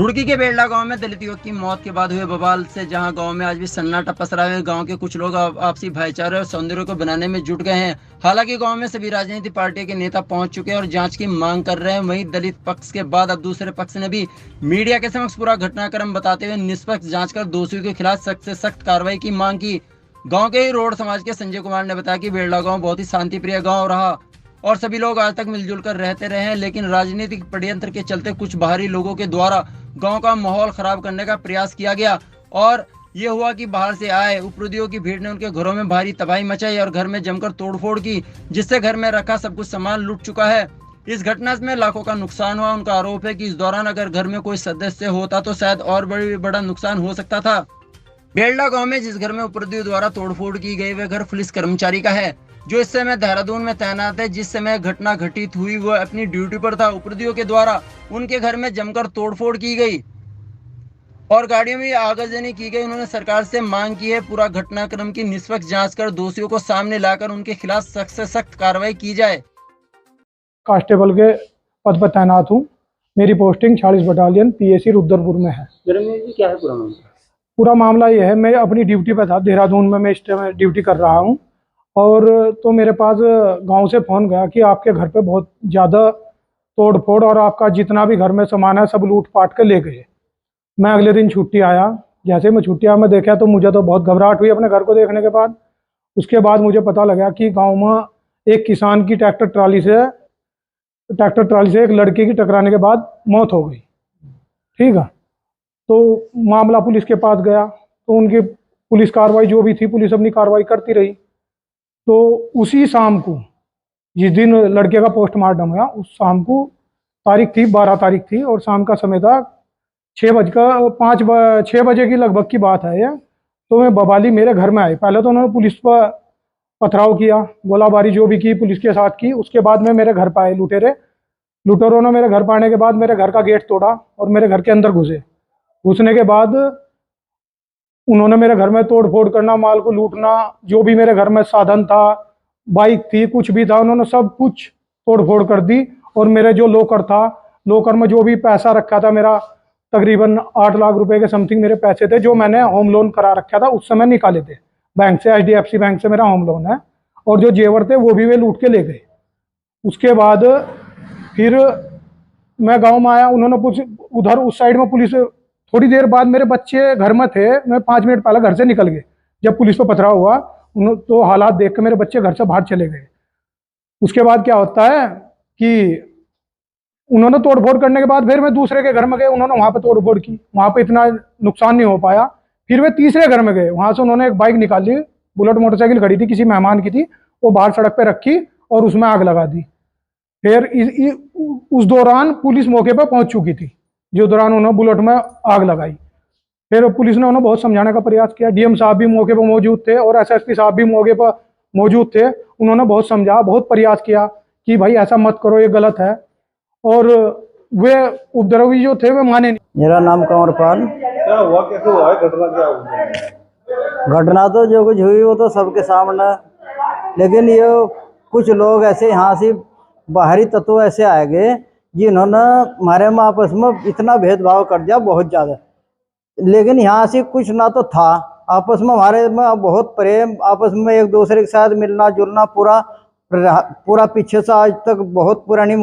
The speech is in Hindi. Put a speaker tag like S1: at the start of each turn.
S1: रुड़की के बेड़ला गांव में दलित युवक की मौत के बाद हुए बवाल से जहां गांव में आज भी सन्नाटा पसरा है। गांव के कुछ लोग आपसी भाईचारे और सौंदर्य को बनाने में जुट गए हैं। हालांकि गांव में सभी राजनीतिक पार्टियों के नेता पहुंच चुके हैं और जांच की मांग कर रहे हैं। वहीं दलित पक्ष के बाद अब दूसरे पक्ष ने भी मीडिया के समक्ष पूरा घटनाक्रम बताते हुए निष्पक्ष जाँच कर दोषियों के खिलाफ सख्त से सख्त कार्रवाई की मांग की। गाँव के ही रोड समाज के संजय कुमार ने बताया कि बेड़ला गाँव बहुत ही शांति प्रिय गाँव रहा और सभी लोग आज तक मिलजुल कर रहते रहे हैं, लेकिन राजनीतिक षड्यंत्र के चलते कुछ बाहरी लोगों के द्वारा गांव का माहौल खराब करने का प्रयास किया गया और ये हुआ कि बाहर से आए उपद्रवियों की भीड़ ने उनके घरों में भारी तबाही मचाई और घर में जमकर तोड़फोड़ की, जिससे घर में रखा सब कुछ सामान लूट चुका है। इस घटना में लाखों का नुकसान हुआ। उनका आरोप है कि इस दौरान अगर घर में कोई सदस्य होता तो शायद और बड़ा नुकसान हो सकता था। बेड़ला गाँव में जिस घर में उपद्रवियों द्वारा तोड़फोड़ की गई वह घर पुलिस कर्मचारी का है, जो इस समय देहरादून में तैनात है। जिस समय घटना घटित हुई वह अपनी ड्यूटी पर था। उपद्रवियों के द्वारा उनके घर में जमकर तोड़फोड़ की गई और गाड़ियों में आगजनी की गई। उन्होंने सरकार से मांग की है पूरा घटनाक्रम की निष्पक्ष जांच कर दोषियों को सामने लाकर उनके खिलाफ सख्त से सख्त कार्रवाई की जाए।
S2: कांस्टेबल के पद पर तैनात हूँ। मेरी पोस्टिंग 46 बटालियन PAC रुद्रपुर में है।
S1: क्या है पूरा मामला?
S2: पूरा मामला ये है, मैं अपनी ड्यूटी पर था देहरादून में, मैं इस टाइम ड्यूटी कर रहा हूँ और तो मेरे पास गांव से फ़ोन गया कि आपके घर पे बहुत ज़्यादा तोड़ फोड़ और आपका जितना भी घर में सामान है सब लूट पाट के ले गए। मैं अगले दिन छुट्टी आया। जैसे मैं छुट्टी आया मैं देखा तो मुझे तो बहुत घबराहट हुई अपने घर को देखने के बाद। उसके बाद मुझे पता लगा कि गांव में एक किसान की ट्रैक्टर ट्राली से एक लड़के की टकराने के बाद मौत हो गई। ठीक है, तो मामला पुलिस के पास गया तो उनकी पुलिस कार्रवाई जो भी थी पुलिस अपनी कार्रवाई करती रही। तो उसी शाम को जिस दिन लड़के का पोस्टमार्टम हुआ उस शाम को तारीख थी 12 तारीख थी और शाम का समय था 6 बजे की लगभग की बात है ये। तो मैं बबाली मेरे घर में आए। पहले तो उन्होंने पुलिस पर पथराव किया, गोलाबारी जो भी की पुलिस के साथ की। उसके बाद में मेरे घर पर आए लुटेरों ने मेरे घर पर आने के बाद मेरे घर का गेट तोड़ा और मेरे घर के अंदर घुसने के बाद उन्होंने मेरे घर में तोड़ फोड़ करना, माल को लूटना, जो भी मेरे घर में साधन था, बाइक थी, कुछ भी था, उन्होंने सब कुछ तोड़ फोड़ कर दी। और मेरे जो लोकर में जो भी पैसा रखा था मेरा तकरीबन 8 लाख रुपए के समथिंग मेरे पैसे थे जो मैंने होम लोन करा रखा था उस समय निकाले थे बैंक से, HDFC बैंक से मेरा होम लोन है। और जो जेवर थे वो भी वे लूट के ले गए। उसके बाद फिर मैं गाँव में आया। उन्होंने उधर उस साइड में पुलिस, थोड़ी देर बाद मेरे बच्चे घर में थे, मैं 5 मिनट पहले घर से निकल गए। जब पुलिस पर पथराव हुआ तो हालात देख के मेरे बच्चे घर से बाहर चले गए। उसके बाद क्या होता है कि उन्होंने तोड़फोड़ करने के बाद फिर मैं दूसरे के घर में गए, उन्होंने वहां पे तोड़फोड़ की, वहां पे इतना नुकसान नहीं हो पाया। फिर वे तीसरे घर में गए, वहां से उन्होंने एक बाइक निकाली, बुलेट मोटरसाइकिल खड़ी थी किसी मेहमान की थी, वो बाहर सड़क पे रखी और उसमें आग लगा दी। फिर उस दौरान पुलिस मौके पर पहुंच चुकी थी, जो दौरान उन्होंने बुलेट में आग लगाई। फिर पुलिस ने उन्हें बहुत समझाने का प्रयास किया। DM साहब भी मौके पर मौजूद थे और SSP साहब भी मौके पर मौजूद थे। उन्होंने बहुत समझा, बहुत प्रयास किया कि भाई ऐसा मत करो, ये गलत है। और वे उपद्रवी जो थे वे माने नहीं।
S3: मेरा नाम कंवरपाल।
S4: क्या हुआ, कैसे हुआ है, घटना क्या हुई?
S3: घटना तो जो कुछ हुई वो तो सबके सामने, लेकिन ये कुछ लोग ऐसे यहाँ से बाहरी तत्व ऐसे आए गए जिन्होंने हमारे में आपस में इतना भेदभाव कर दिया बहुत ज़्यादा। लेकिन यहाँ से कुछ ना तो था, आपस में हमारे में बहुत प्रेम, आपस में एक दूसरे के साथ मिलना जुलना पूरा पीछे से आज तक बहुत पुरानी